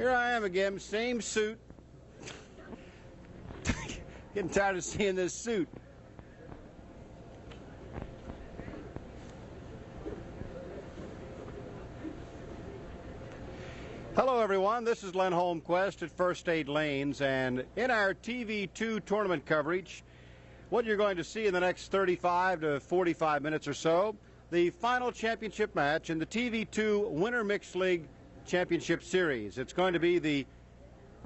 Here I am again, same suit. Getting tired of seeing this suit. Hello everyone, this is Len Holmquist at First State Lanes, and in our TV2 tournament coverage, what you're going to see in the next 35 to 45 minutes or so, the final championship match in the TV2 Winter Mixed League Championship Series. It's going to be the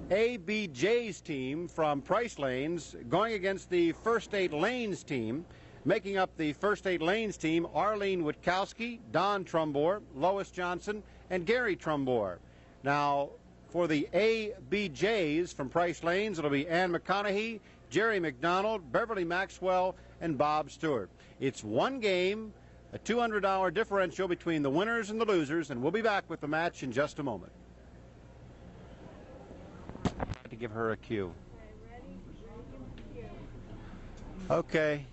ABJ's team from Price Lanes going against the First State Lanes team. Making up the First State Lanes team, Arlene Witkowski, Don Trumbore, Lois Johnson, and Gary Trumbore. Now, for the ABJs from Price Lanes, it'll be Ann McConaughey, Jerry McDonald, Beverly Maxwell, and Bob Stewart. It's one game, a $200 differential between the winners and the losers, and we'll be back with the match in just a moment. To give her a cue. Okay.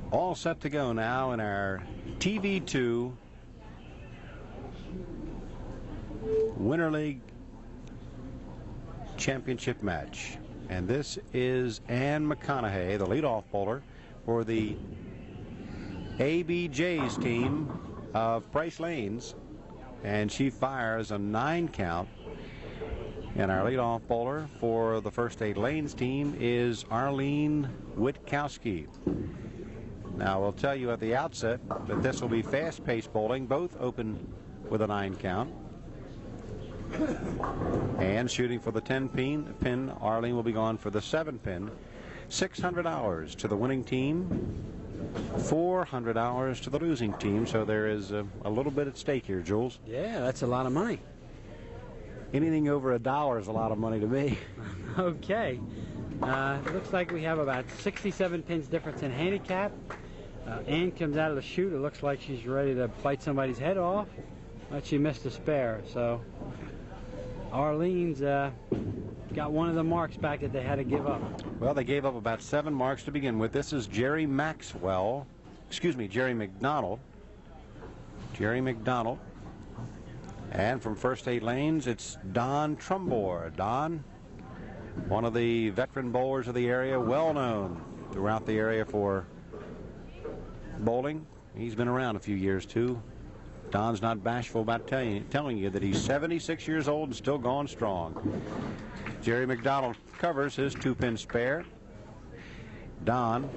All set to go now in our TV2 Winter League Championship match. And this is Ann McConaughey, the leadoff bowler for the ABJ's team of Price Lanes. And she fires a 9 count. And our leadoff bowler for the First State Lanes team is Arlene Witkowski. Now, we'll tell you at the outset that this will be fast-paced bowling, both open with a 9 count. And shooting for the 10 pin, Arlene will be gone for the 7 pin. $600 to the winning team, $400 to the losing team, so there is a little bit at stake here, Jules. Yeah, that's a lot of money. Anything over $1 is a lot of money to me. Okay. It looks like we have about 67 pins difference in handicap. Ann comes out of the chute. It looks like she's ready to bite somebody's head off, but she missed a spare. So Arlene's got one of the marks back that they had to give up. Well, they gave up about 7 marks to begin with. This is Jerry McDonald. Jerry McDonald. And from First State Lanes, it's Don Trumbore. Don, one of the veteran bowlers of the area, well known throughout the area for bowling. He's been around a few years too. Don's not bashful about telling you that he's 76 years old and still going strong. Jerry McDonald covers his 2-pin spare. Don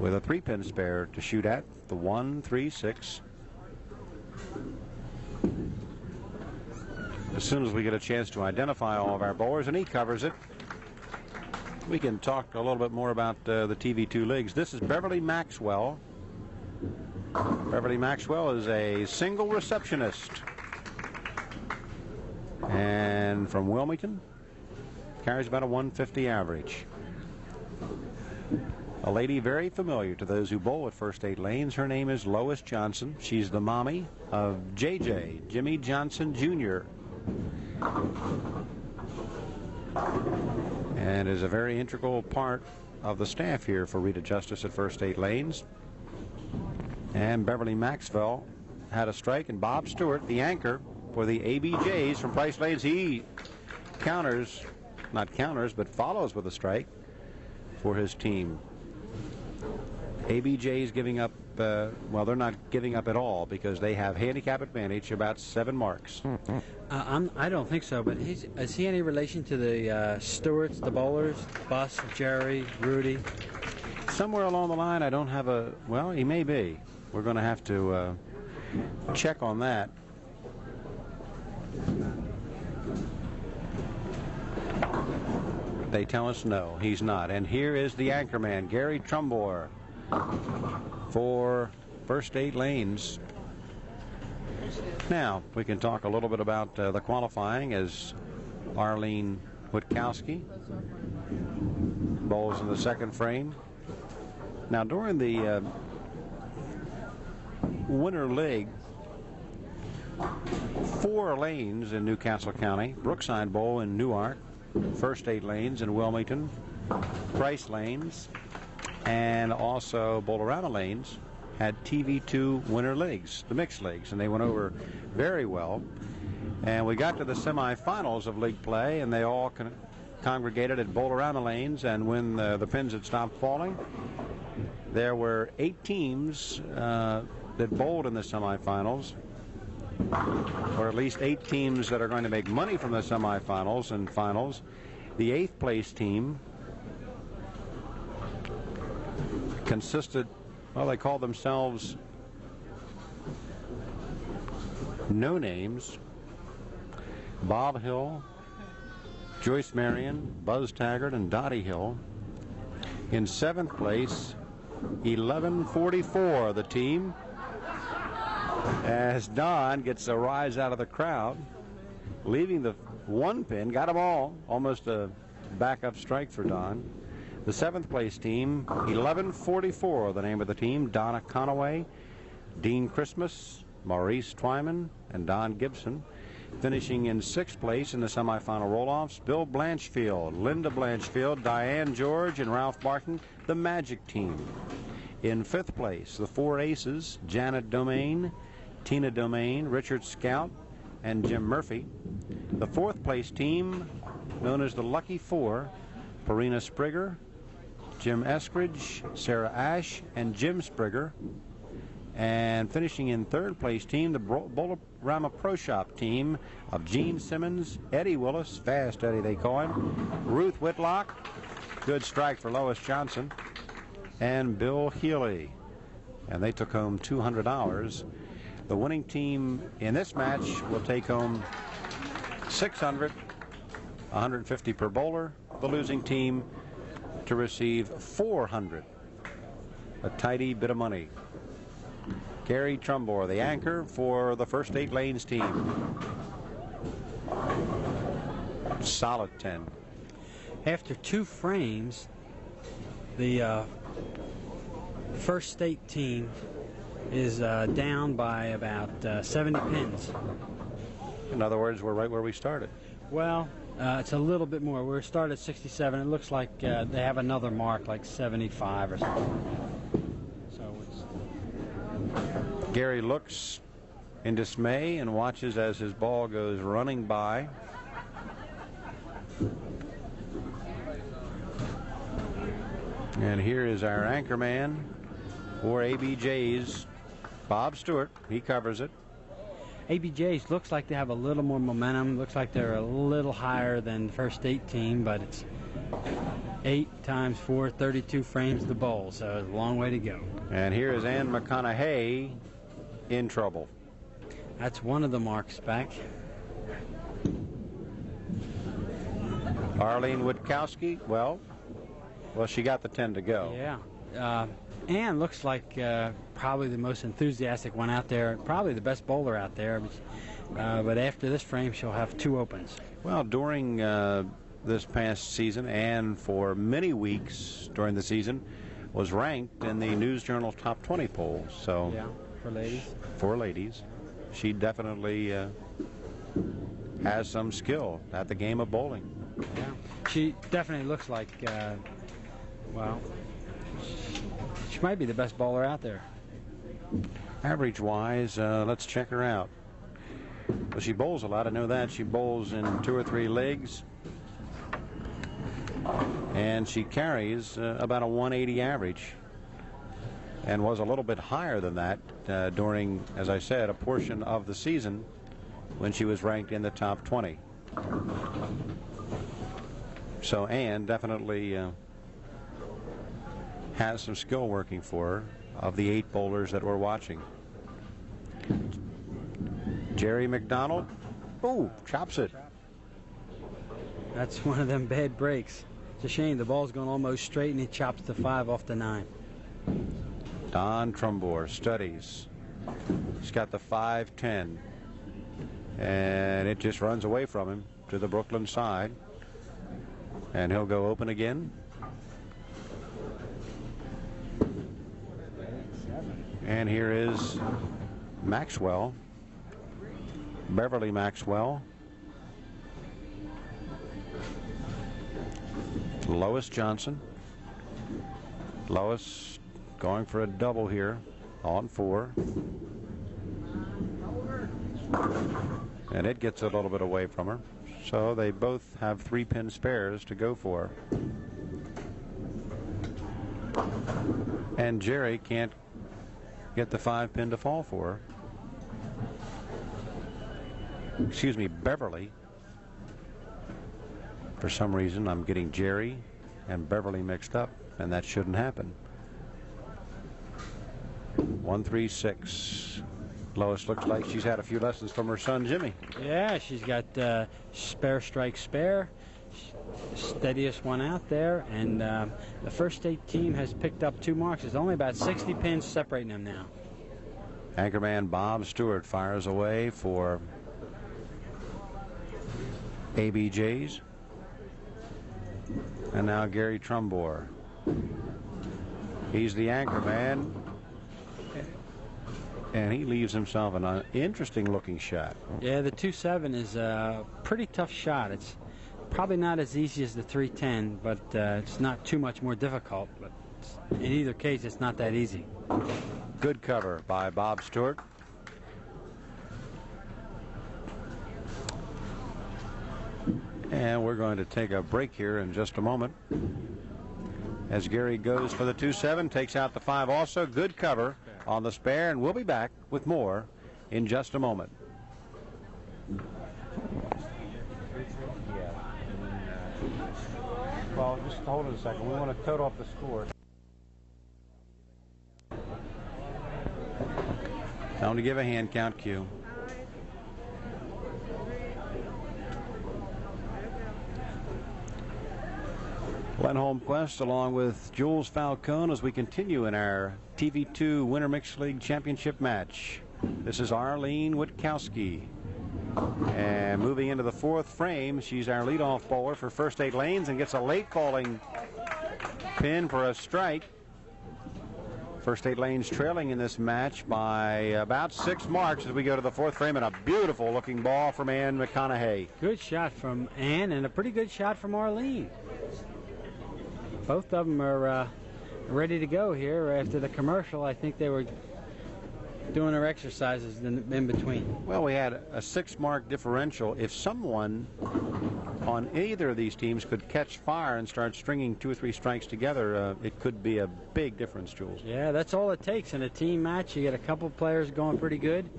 with a 3-pin spare to shoot at, the 1, 3, 6. As soon as we get a chance to identify all of our bowlers, and he covers it, we can talk a little bit more about the TV2 leagues. This is Beverly Maxwell. Beverly Maxwell is a single receptionist. And from Wilmington, carries about a 150 average. A lady very familiar to those who bowl at First State Lanes. Her name is Lois Johnson. She's the mommy of JJ, Jimmy Johnson Jr., and is a very integral part of the staff here for Rita Justice at First State Lanes. And Beverly Maxwell had a strike, and Bob Stewart, the anchor for the ABJs from Price Lanes, he counters, not counters, but follows with a strike for his team. ABJ's giving up, well, they're not giving up at all because they have handicap advantage, about 7 marks. I don't think so, but is he any relation to the Stewarts, the bowlers, Bus, Jerry, Rudy? Somewhere along the line, I don't have a, well, he may be. We're going to have to check on that. They tell us no, he's not. And here is the anchorman, Gary Trumbore, for First State Lanes. Now, we can talk a little bit about the qualifying as Arlene Witkowski bowls in the 2nd frame. Now, during the Winter League, 4 lanes in Newcastle County, Brookside Bowl in Newark, First State Lanes in Wilmington, Price Lanes, and also Bolorama Lanes had TV2 winner legs, the mixed legs, and they went over very well. And we got to the semifinals of league play, and they all congregated at Bolorama Lanes, and when the pins had stopped falling, there were 8 teams that bowled in the semifinals, or at least 8 teams that are going to make money from the semifinals and finals. The 8th place team consisted, well, they called themselves No Names: Bob Hill, Joyce Marion, Buzz Taggart, and Dottie Hill. In 7th place, 1144, the team, as Don gets a rise out of the crowd, leaving the 1 pin, got them all, almost a backup strike for Don. The 7th place team, 1144, the name of the team, Donna Conaway, Dean Christmas, Maurice Twyman, and Don Gibson. Finishing in 6th place in the semifinal roll-offs, Bill Blanchfield, Linda Blanchfield, Diane George, and Ralph Barton, the Magic team. In 5th place, the 4 aces, Janet Domain, Tina Domain, Richard Scout, and Jim Murphy. The 4th place team, known as the Lucky Four, Perina Sprigger, Jim Eskridge, Sarah Ash, and Jim Sprigger. And finishing in 3rd place team, the Bolorama Pro Shop team of Gene Simmons, Eddie Willis, Fast Eddie they call him, Ruth Whitlock, good strike for Lois Johnson, and Bill Healy. And they took home $200. The winning team in this match will take home $600, $150 per bowler. The losing team to receive $400, a tidy bit of money. Gary Trumbore, the anchor for the first 8 lanes team. Solid 10. After 2 frames, the first state team is down by about 70 pins. In other words, we're right where we started. Well, it's a little bit more. We started at 67. It looks like they have another mark, like 75 or something. Gary looks in dismay and watches as his ball goes running by. And here is our anchor man for ABJ's, Bob Stewart. He covers it. ABJ's looks like they have a little more momentum. Looks like they're a little higher than the first 8 team, but it's 8 times 4, 32 frames to bowl, so it's a long way to go. And here is Ann McConaughey in trouble. That's one of the marks back. Arlene Witkowski, well, she got the 10 to go. Yeah. Ann looks like probably the most enthusiastic one out there, probably the best bowler out there. But after this frame, she'll have 2 opens. Well, during this past season and for many weeks during the season, was ranked in the News Journal Top 20 poll. So yeah, for ladies. For ladies, she definitely has some skill at the game of bowling. Yeah, she definitely looks like, well, she might be the best bowler out there. Average-wise, let's check her out. Well, she bowls a lot, I know that. She bowls in 2 or 3 legs. And she carries about a 180 average, and was a little bit higher than that during, as I said, a portion of the season when she was ranked in the top 20. So Ann definitely has some skill working for her of the 8 bowlers that we're watching. Jerry McDonald, ooh, chops it. That's one of them bad breaks. It's a shame. The ball's going almost straight, and he chops the 5 off the 9. Don Trumbore studies. He's got the 5-10, and it just runs away from him to the Brooklyn side, and he'll go open again. And here is Maxwell, Beverly Maxwell, Lois Johnson, Lois going for a double here on 4. And it gets a little bit away from her. So they both have 3-pin spares to go for. And Jerry can't get the 5-pin to fall for her. Excuse me, Beverly. For some reason, I'm getting Jerry and Beverly mixed up, and that shouldn't happen. 1-3-6. Lois looks like she's had a few lessons from her son Jimmy. Yeah, she's got spare strike spare, steadiest one out there, and the first state team has picked up 2 marks. There's only about 60 pins separating them now. Anchorman Bob Stewart fires away for ABJs. And now Gary Trumbore. He's the anchorman. And he leaves himself an interesting looking shot. Yeah, the 2-7 is a pretty tough shot. It's probably not as easy as the 3-10, but it's not too much more difficult. But in either case, it's not that easy. Good cover by Bob Stewart. And we're going to take a break here in just a moment. As Gary goes for the 2-7, takes out the 5 also. Good cover on the spare, and we'll be back with more in just a moment. Well, just hold it a second. We want to total up the score. Time to give a hand count cue. Len Holmquist along with Jules Falcone as we continue in our TV2 Winter Mixed League Championship match. This is Arlene Witkowski. And moving into the 4th frame, she's our leadoff bowler for First State Lanes and gets a late falling pin for a strike. First State Lanes trailing in this match by about 6 marks as we go to the 4th frame, and a beautiful looking ball from Ann McConaughey. Good shot from Ann and a pretty good shot from Arlene. Both of them are ready to go here after the commercial. I think they were doing their exercises in between. Well, we had a 6-mark differential. If someone on either of these teams could catch fire and start stringing 2 or 3 strikes together, it could be a big difference, Jules. Yeah, that's all it takes in a team match. You get a couple players going pretty good.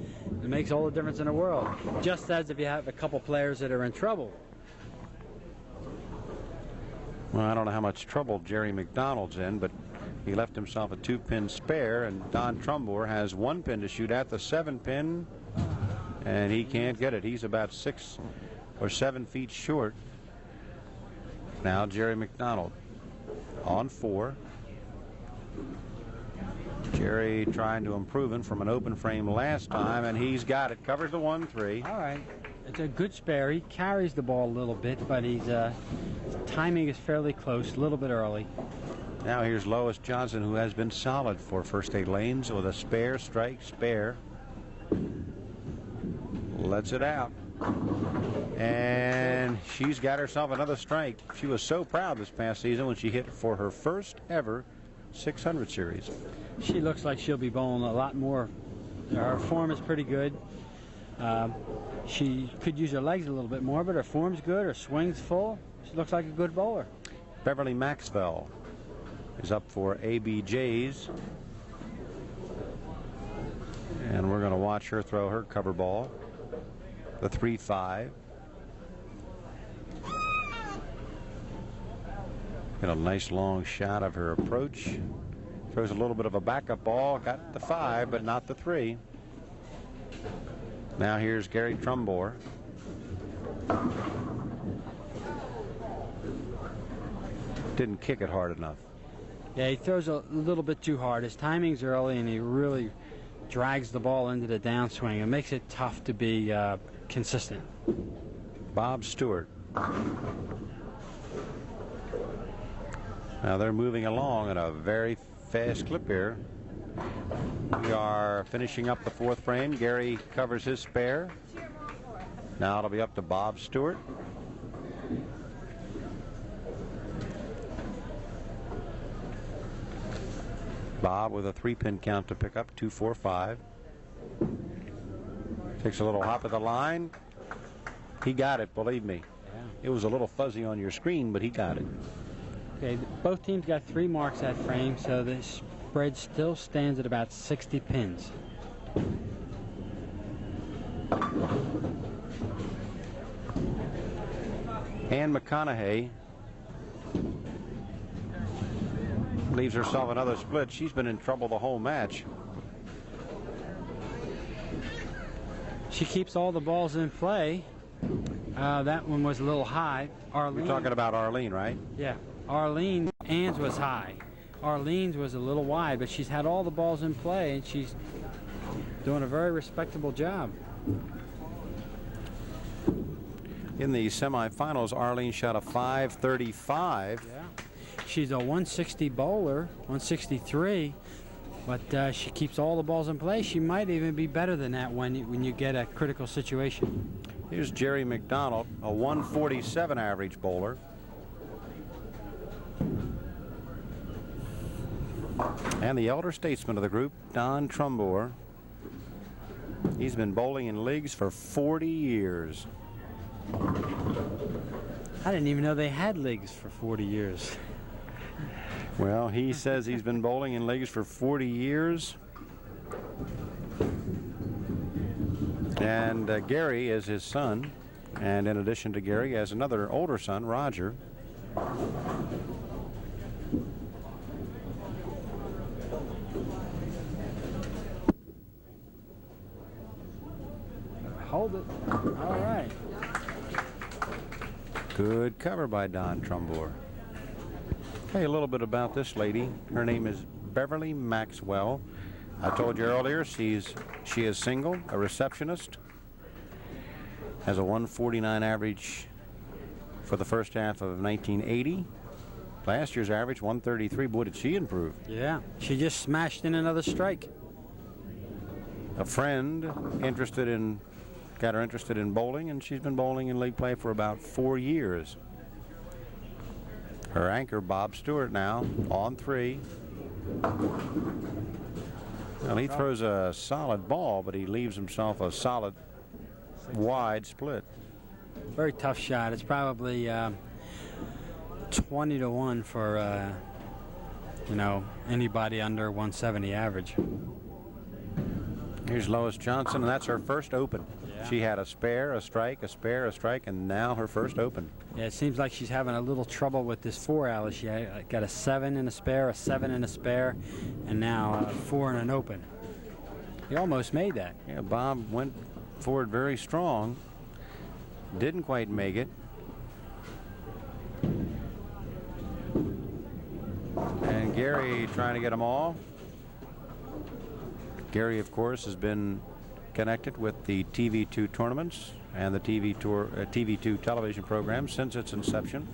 It makes all the difference in the world. Just as if you have a couple players that are in trouble. Well, I don't know how much trouble Jerry McDonald's in, but he left himself a 2-pin spare, and Don Trumbore has 1 pin to shoot at, the 7-pin, and he can't get it. He's about 6 or 7 feet short. Now Jerry McDonald on 4. Jerry trying to improve him from an open frame last time, and he's got it. Covers the 1-3. All right. It's a good spare. He carries the ball a little bit, but his timing is fairly close, a little bit early. Now here's Lois Johnson, who has been solid for First State Lanes with a spare, strike, spare. Lets it out. And she's got herself another strike. She was so proud this past season when she hit for her first ever 600 series. She looks like she'll be bowling a lot more. Her form is pretty good. She could use her legs a little bit more, but her form's good. Her swing's full. She looks like a good bowler. Beverly Maxwell is up for ABJs. And we're going to watch her throw her cover ball. The 3-5. Got a nice long shot of her approach. Throws a little bit of a backup ball. Got the 5, but not the 3. Now here's Gary Trumbore. Didn't kick it hard enough. Yeah, he throws a little bit too hard. His timing's early, and he really drags the ball into the downswing. It makes it tough to be consistent. Bob Stewart. Now they're moving along at a very fast clip here. We are finishing up the 4th frame. Gary covers his spare. Now it'll be up to Bob Stewart. Bob with a 3-pin count to pick up, 2-4-5. Takes a little hop at the line. He got it, believe me. Yeah. It was a little fuzzy on your screen, but he got it. Okay, both teams got 3 marks that frame, so the spread still stands at about 60 pins. Ann McConaughey leaves herself another split. She's been in trouble the whole match. She keeps all the balls in play. That one was a little high. Arlene, You're talking about Arlene, right? Yeah. Arlene, Ann's was high. Arlene's was a little wide, but she's had all the balls in play, and she's doing a very respectable job. In the semifinals, Arlene shot a 535. Yeah. She's a 160 bowler, 163, but she keeps all the balls in play. She might even be better than that when you get a critical situation. Here's Jerry McDonald, a 147 average bowler. And the elder statesman of the group, Don Trumbore. He's been bowling in leagues for 40 years. I didn't even know they had leagues for 40 years. Well, he says he's been bowling in leagues for 40 years. And Gary is his son. And in addition to Gary, he has another older son, Roger. Hold it. All right. Good cover by Don Trumbore. Hey, a little bit about this lady. Her name is Beverly Maxwell. I told you earlier she is single, a receptionist. Has a 149 average for the first half of 1980. Last year's average 133. Boy, did she improve. Yeah, she just smashed in another strike. A friend got her interested in bowling, and she's been bowling in league play for about 4 years. Her anchor, Bob Stewart, now on 3. Well, he throws a solid ball, but he leaves himself a solid wide split. Very tough shot. It's probably 20 to 1 for anybody under 170 average. Here's Lois Johnson, and that's her first open. Yeah. She had a spare, a strike, a spare, a strike, and now her first open. Yeah, it seems like she's having a little trouble with this 4 alley. She got a 7 and a spare, a 7 and a spare, and now a 4 and an open. He almost made that. Yeah, Bob went forward very strong. Didn't quite make it. And Gary trying to get them all. Gary, of course, has been connected with the TV2 tournaments and the TV2 television program since its inception,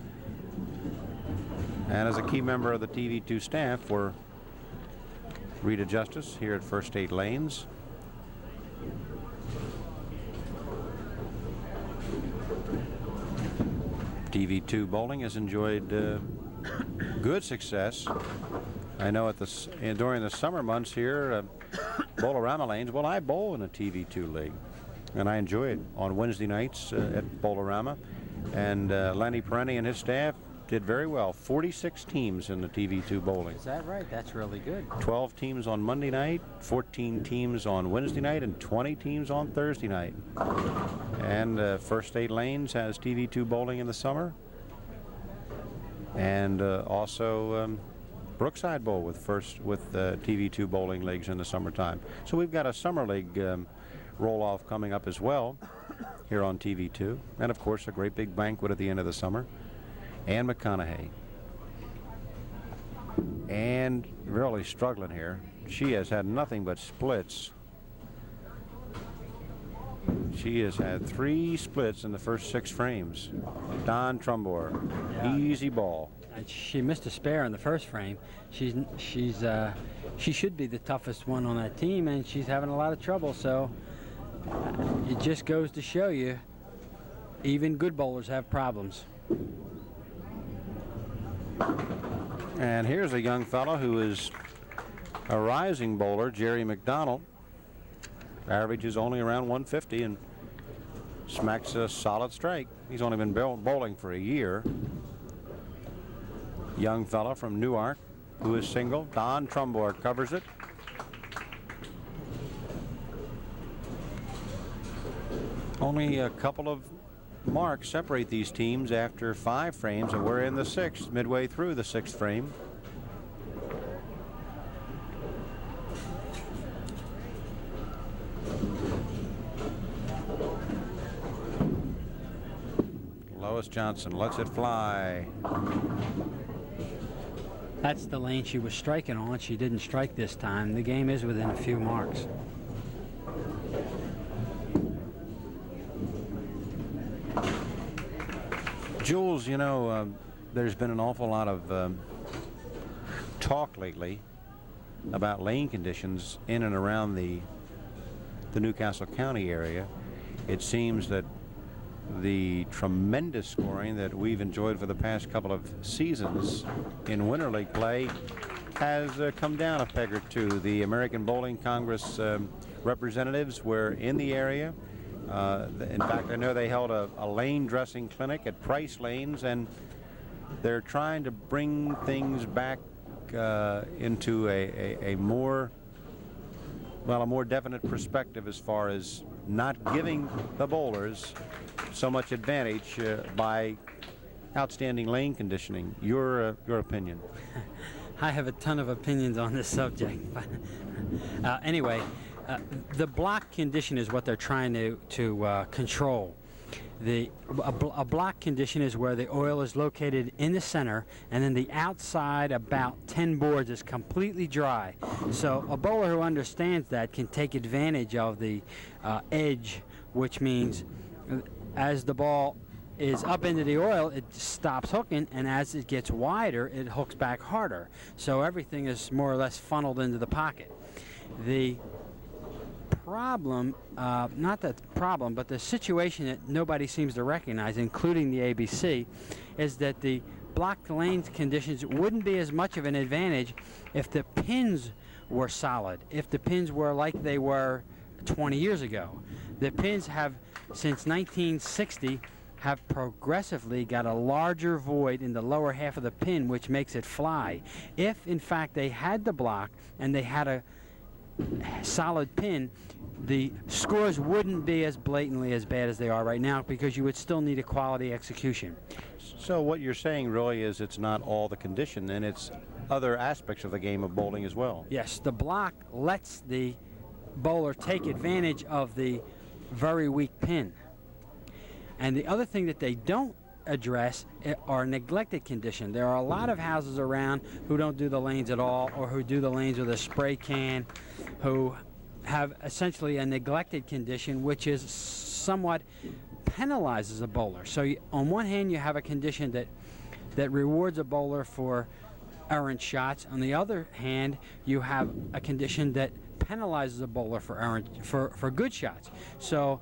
and as a key member of the TV2 staff for Rita Justice here at First State Lanes. TV2 bowling has enjoyed good success. I know during the summer months here, Bowlerama Lanes, well, I bowl in a TV2 league, and I enjoy it on Wednesday nights at Bowlerama. And Lenny Perenni and his staff did very well. 46 teams in the TV2 bowling. Is that right? That's really good. 12 teams on Monday night, 14 teams on Wednesday night, and 20 teams on Thursday night. And First State Lanes has TV2 bowling in the summer. And also Brookside Bowl with TV2 bowling leagues in the summertime. So we've got a summer league roll-off coming up as well here on TV2. And, of course, a great big banquet at the end of the summer. Ann McConaughey. And really struggling here. She has had nothing but splits. She has had 3 splits in the first 6 frames. Don Trumbore, yeah. Easy ball. She missed a spare in the first frame. She should be the toughest one on that team, and she's having a lot of trouble. So it just goes to show you, even good bowlers have problems. And here's a young fellow who is A rising bowler, Jerry McDonald, average is only around 150 and smacks a solid strike. He's only been bowling for a year. Young fella from Newark who is single. Don Trumbore covers it. Only a couple of marks separate these teams after 5 frames, and we're in the 6th, midway through the 6th frame. Lois Johnson lets it fly. That's the lane she was striking on. She didn't strike this time. The game is within a few marks. Jules, you know, there's been an awful lot of talk lately about lane conditions in and around the Newcastle County area. It seems that the tremendous scoring that we've enjoyed for the past couple of seasons in Winter League play has come down a peg or two. The American Bowling Congress representatives were in the area. In fact, I know they held a lane dressing clinic at Price Lanes, and they're trying to bring things back into a more definite perspective as far as not giving the bowlers so much advantage by outstanding lane conditioning. Your opinion? I have a ton of opinions on this subject. Anyway, the block condition is what they're trying to control. A block condition is where the oil is located in the center, and then the outside about 10 boards is completely dry. So a bowler who understands that can take advantage of the edge, which means as the ball is up into the oil, it stops hooking, and as it gets wider, it hooks back harder. So everything is more or less funneled into the pocket. The problem, not the problem, but the situation that nobody seems to recognize, including the ABC, is that the blocked lanes conditions wouldn't be as much of an advantage if the pins were solid, if the pins were like they were 20 years ago. The pins have, since 1960, have progressively got a larger void in the lower half of the pin, which makes it fly. If, in fact, they had the block and they had a solid pin, the scores wouldn't be as blatantly as bad as they are right now, because you would still need a quality execution. So what you're saying really is it's not all the condition, and it's other aspects of the game of bowling as well. Yes, the block lets the bowler take advantage of the very weak pin. And the other thing that they don't address are neglected condition. There are a lot of houses around who don't do the lanes at all, or who do the lanes with a spray can, who have essentially a neglected condition, which is somewhat penalizes a bowler. So on one hand, you have a condition that rewards a bowler for errant shots. On the other hand, you have a condition that penalizes a bowler for good shots. So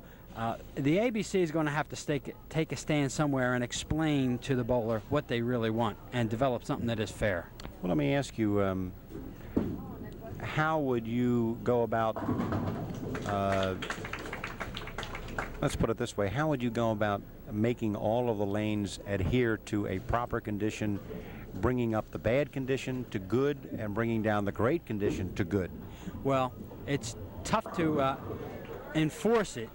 the ABC is going to have to take a stand somewhere and explain to the bowler what they really want and develop something that is fair. Well, let me ask you, how would you go about, let's put it this way, how would you go about making all of the lanes adhere to a proper condition, bringing up the bad condition to good and bringing down the great condition to good? Well, it's tough to enforce it,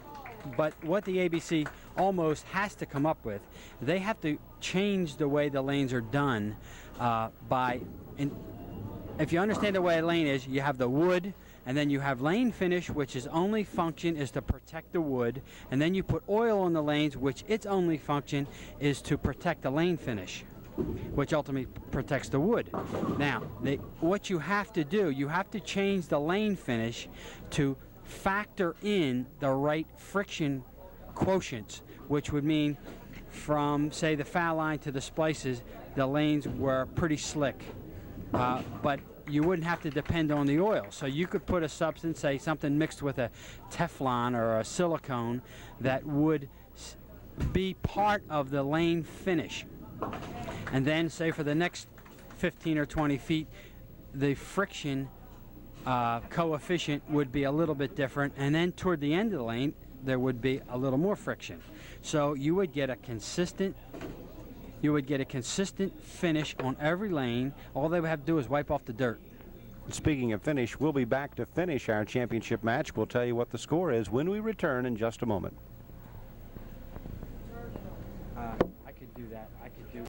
but what the ABC almost has to come up with, they have to change the way the lanes are done if you understand the way a lane is, you have the wood, and then you have lane finish, which its only function is to protect the wood, and then you put oil on the lanes, which its only function is to protect the lane finish, which ultimately protects the wood. Now, what you have to do, you have to change the lane finish to factor in the right friction quotients, which would mean from, say, the foul line to the splices, the lanes were pretty slick. But you wouldn't have to depend on the oil. So you could put a substance, say something mixed with a Teflon or a silicone, that would be part of the lane finish. And then, say for the next 15 or 20 feet, the friction coefficient would be a little bit different, and then toward the end of the lane there would be a little more friction. So you would get a consistent finish on every lane. All they would have to do is wipe off the dirt. Speaking of finish, we'll be back to finish our championship match. We'll tell you what the score is when we return in just a moment. I could do that. I could do.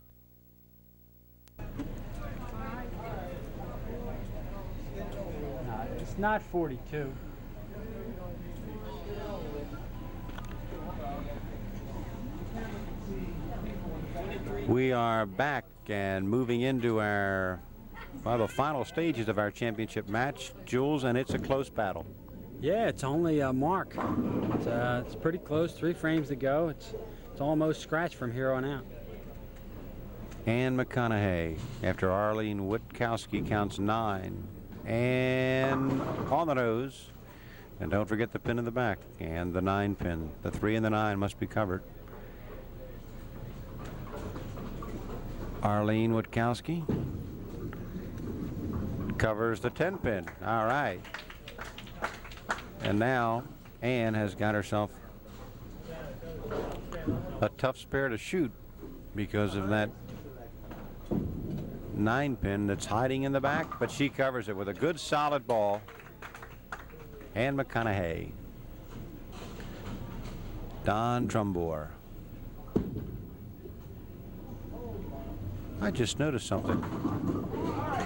No, it's not 42. We are back and moving into our the final stages of our championship match, Jules, and it's a close battle. Yeah, it's only a mark. It's pretty close. 3 frames to go. It's almost scratched from here on out. Ann McConaughey, after Arlene Witkowski, counts 9. And on the nose. And don't forget the pin in the back and the 9 pin. The 3 and the 9 must be covered. Arlene Witkowski covers the 10 pin. All right. And now Ann has got herself a tough spare to shoot because of that 9 pin that's hiding in the back, but she covers it with a good solid ball. Ann McConaughey. Don Trumbore. I just noticed something.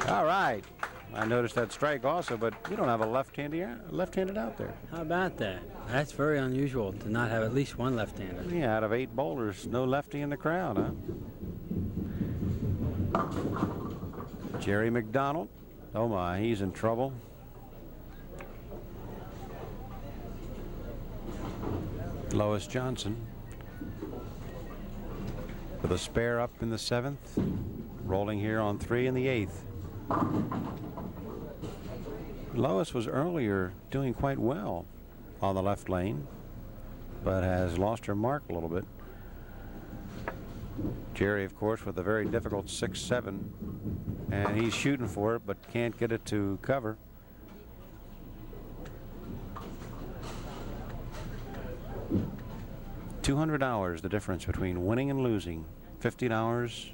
All right. I noticed that strike also, but you don't have a left-handed out there. How about that? That's very unusual to not have at least one left-hander. Yeah, out of 8 bowlers, no lefty in the crowd, huh? Jerry McDonald. Oh my, he's in trouble. Lois Johnson with a spare up in the 7th, rolling here on 3 in the 8th. Lois was earlier doing quite well on the left lane, but has lost her mark a little bit. Jerry, of course, with a very difficult 6-7, and he's shooting for it but can't get it to cover. $200, the difference between winning and losing. $50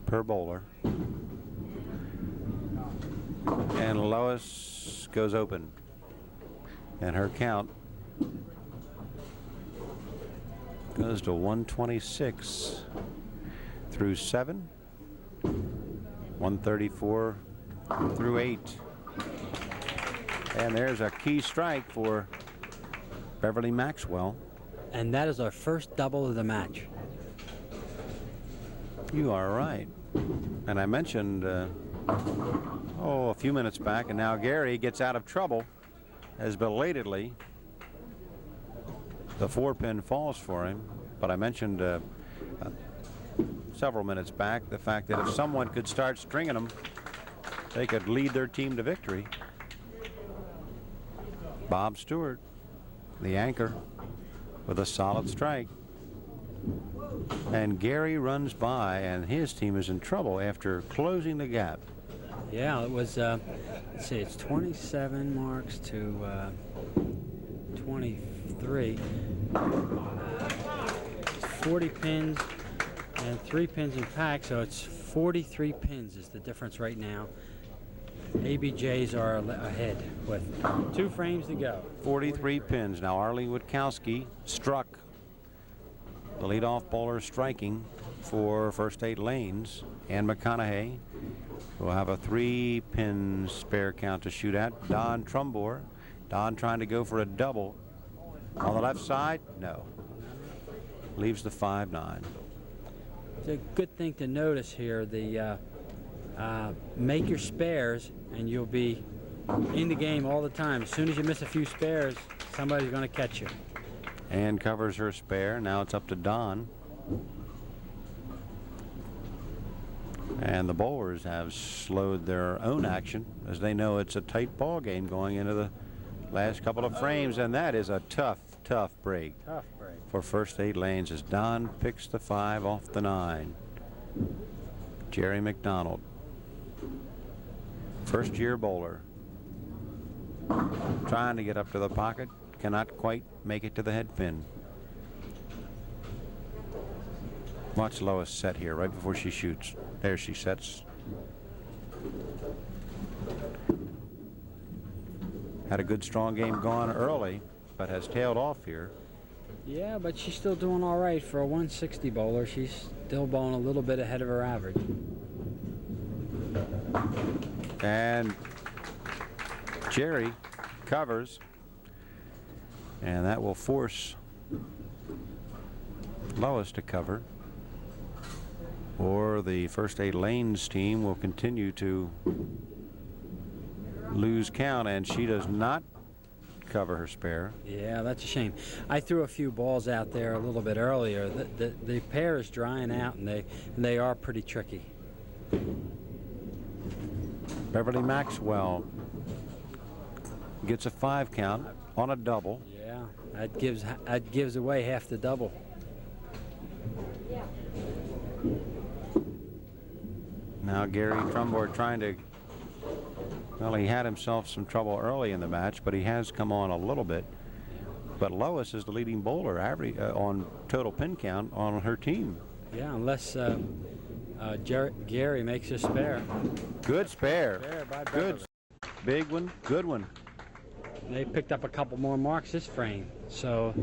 per bowler. And Lois goes open. And her count goes to 126 through 7, 134 through 8. And there's a key strike for Beverly Maxwell. And that is our first double of the match. You are right. And I mentioned, a few minutes back, and now Gary gets out of trouble as belatedly the 4-pin falls for him. But I mentioned several minutes back the fact that if someone could start stringing them, they could lead their team to victory. Bob Stewart, the anchor, with a solid strike. And Gary runs by, and his team is in trouble after closing the gap. Yeah, it was, let's see, it's 27 marks to 23. 40 pins and 3 pins in pack, so it's 43 pins is the difference right now. ABJs are ahead with 2 frames to go. 43 pins. Now Arlene Witkowski struck the leadoff bowler striking for first 8 lanes. Ann McConaughey will have a 3-pin spare count to shoot at. Don Trumbore. Don trying to go for a double. On the left side, no. Leaves the 5-9. It's a good thing to notice here. The make your spares and you'll be in the game all the time. As soon as you miss a few spares, somebody's going to catch you. And covers her spare. Now it's up to Don. And the bowlers have slowed their own action as they know it's a tight ball game going into the last couple of frames, and that is a tough break. Tough break for first 8 lanes as Don picks the 5 off the 9. Jerry McDonald, first-year bowler. Trying to get up to the pocket. Cannot quite make it to the head pin. Watch Lois set here right before she shoots. There she sets. Had a good strong game going early, but has tailed off here. Yeah, but she's still doing all right for a 160 bowler. She's still bowling a little bit ahead of her average. And Jerry covers, and that will force Lois to cover, or the First Aid Lanes team will continue to lose count, and she does not cover her spare. Yeah, that's a shame. I threw a few balls out there a little bit earlier. The pair is drying out, and they are pretty tricky. Beverly Maxwell gets a 5 count on a double. Yeah, that gives away half the double. Now Gary Trumbore trying to, well, he had himself some trouble early in the match, but he has come on a little bit. But Lois is the leading bowler average on total pin count on her team. Yeah, unless Gary makes a spare. Good spare. By Good. Big one. Good one. They picked up a couple more marks this frame, so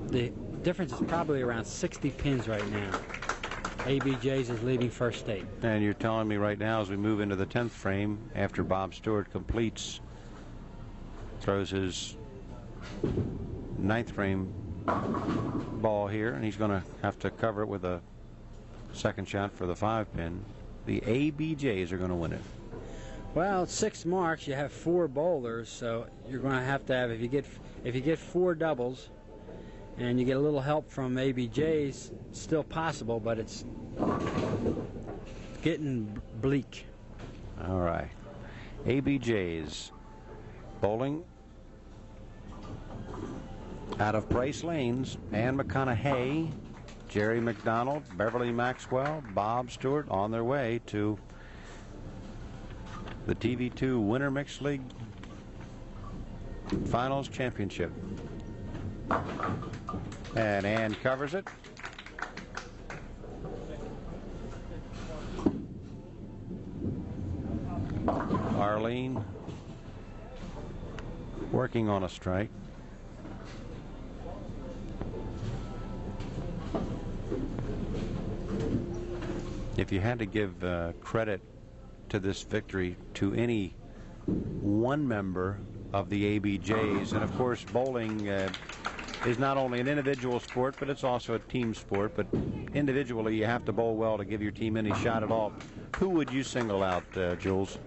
the difference is probably around 60 pins right now. ABJ's is leading First State. And you're telling me right now, as we move into the 10th frame, after Bob Stewart completes, throws his 9th frame ball here, and he's going to have to cover it with a second shot for the 5-pin. The ABJs are going to win it. Well, 6 marks. You have 4 bowlers, so you're going to have if you get 4 doubles, and you get a little help from ABJs, still possible, but it's getting bleak. All right. ABJs bowling out of Price Lanes. Ann McConaughey, Jerry McDonald, Beverly Maxwell, Bob Stewart on their way to the TV2 Winter Mixed League Finals Championship. And Ann covers it. Arlene working on a strike. If you had to give credit to this victory to any one member of the ABJs, and of course bowling is not only an individual sport, but it's also a team sport, but individually you have to bowl well to give your team any shot at all. Who would you single out, Jules?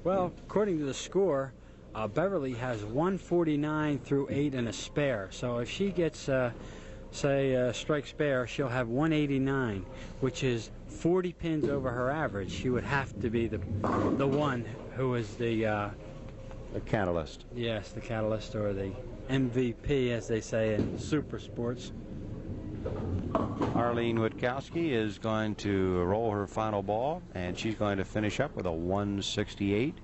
Well, according to the score, Beverly has 149 through 8 and a spare, so if she gets say a strike spare, she'll have 189, which is 40 pins over her average. She would have to be the one who is the catalyst. Yes, the catalyst, or the MVP, as they say in super sports. Arlene Witkowski is going to roll her final ball, and she's going to finish up with a 168,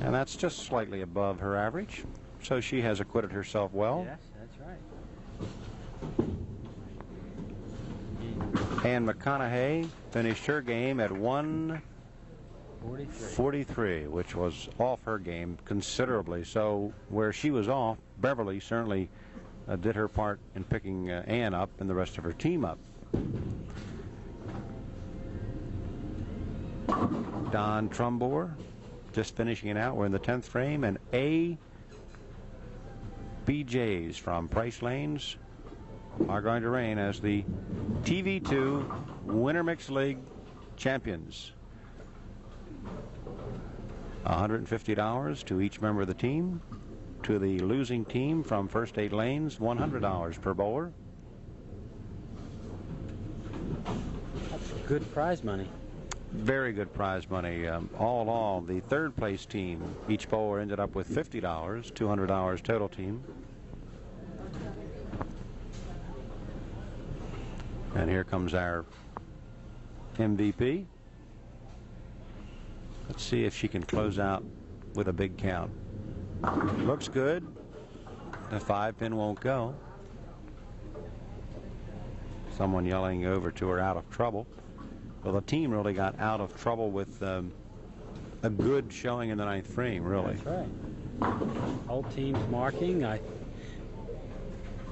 and that's just slightly above her average, so she has acquitted herself well. Yes, that's right. Ann McConaughey finished her game at 143, which was off her game considerably. So where she was off, Beverly certainly did her part in picking Ann up and the rest of her team up. Don Trumbore just finishing it out. We're in the 10th frame, and ABJs from Price Lanes are going to reign as the TV2 Winter Mixed League champions. $150 to each member of the team. To the losing team from First Aid Lanes, $100 per bowler. That's good prize money. Very good prize money. All in all, the third place team, each bowler ended up with $50, $200 total team. And here comes our MVP. Let's see if she can close out with a big count. Looks good. The 5-pin won't go. Someone yelling over to her, out of trouble. Well, the team really got out of trouble with a good showing in the 9th frame, really. That's right. Whole team's marking. Let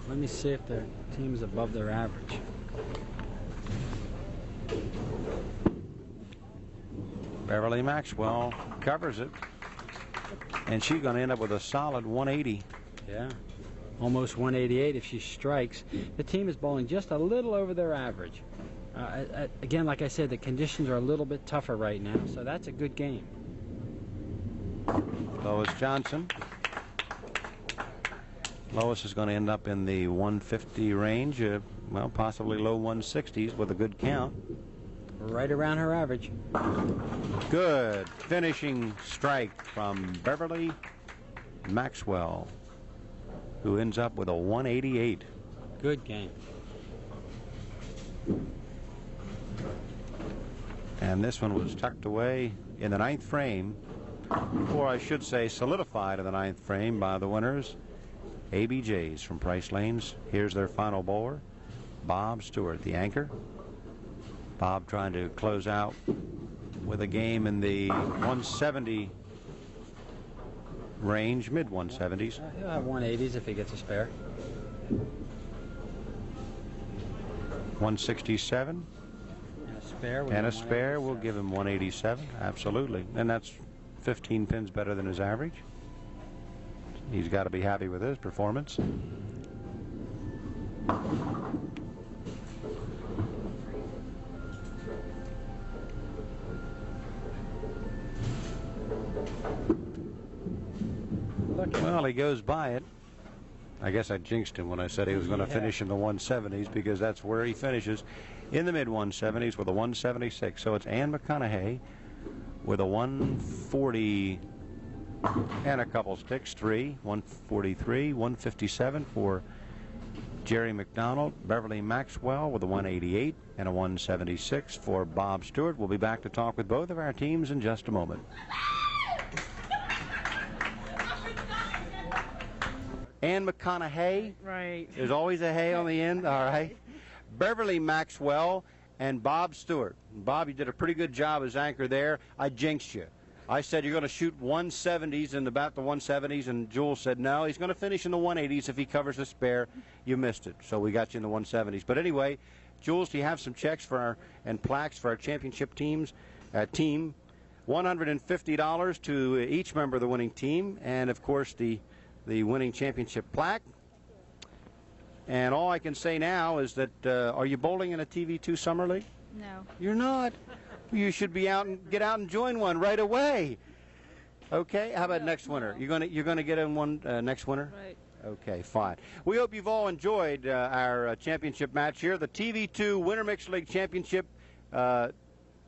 me see if the team's above their average. Beverly Maxwell covers it, and she's going to end up with a solid 180. Yeah, almost 188 if she strikes. The team is bowling just a little over their average. Again, like I said, the conditions are a little bit tougher right now, so that's a good game. Lois Johnson. Lois is going to end up in the 150 range, well, possibly low 160s with a good count. Right around her average. Good finishing strike from Beverly Maxwell, who ends up with a 188. Good game. And this one was tucked away in the 9th frame, or I should say solidified in the 9th frame by the winners, ABJs from Price Lanes. Here's their final bowler, Bob Stewart, the anchor. Bob trying to close out with a game in the 170 range, mid 170s. He'll have 180s if he gets a spare. 167. And a spare will give him 187. Absolutely. And that's 15 pins better than his average. He's got to be happy with his performance. Well, he goes by it. I guess I jinxed him when I said he was going to finish in the 170s, because that's where he finishes, in the mid 170s with a 176. So it's Ann McConaughey with a 140 and a couple sticks, 143, 157 for Jerry McDonald. Beverly Maxwell with a 188 and a 176 for Bob Stewart. We'll be back to talk with both of our teams in just a moment. Ann McConaughey. Right. There's always a hay on the end. All right. Beverly Maxwell and Bob Stewart. Bob, you did a pretty good job as anchor there. I jinxed you. I said you're going to shoot 170s and about the 170s, and Jules said no, he's going to finish in the 180s if he covers the spare. You missed it, so we got you in the 170s. But anyway, Jules, do you have some checks for our and plaques for our championship teams? Team, $150 to each member of the winning team, and of course the winning championship plaque. And all I can say now is that, are you bowling in a TV2 Summer League? No. You're not. You should be out and get out and join one right away. Okay. How about next winter? You're gonna get in one next winter. Right. Okay, fine. We hope you've all enjoyed our championship match here. The TV2 Winter Mixed League Championship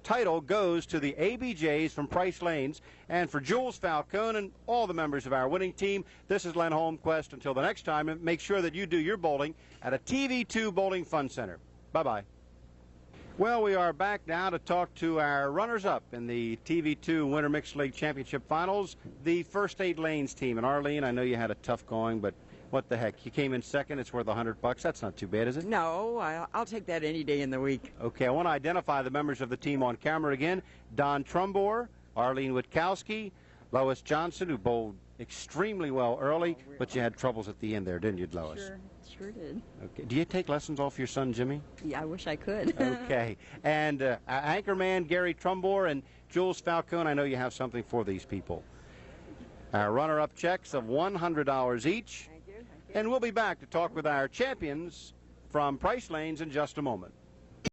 title goes to the ABJs from Price Lanes. And for Jules Falcone and all the members of our winning team, this is Len Holmquist. Until the next time, make sure that you do your bowling at a TV2 Bowling Fun Center. Bye-bye. Well, we are back now to talk to our runners-up in the TV2 Winter Mixed League Championship Finals, the First 8 Lanes team. And Arlene, I know you had a tough going, but what the heck? You came in second. It's worth $100. That's not too bad, is it? No, I'll take that any day in the week. Okay, I want to identify the members of the team on camera again. Don Trumbore, Arlene Witkowski, Lois Johnson, who bowled extremely well early, but you had troubles at the end there, didn't you, Lois? Sure did. Okay. Do you take lessons off your son, Jimmy? Yeah, I wish I could. Okay. And anchorman Gary Trumbore and Jules Falcone, I know you have something for these people. Our runner-up checks of $100 each. Thank you. And we'll be back to talk with our champions from Price Lanes in just a moment.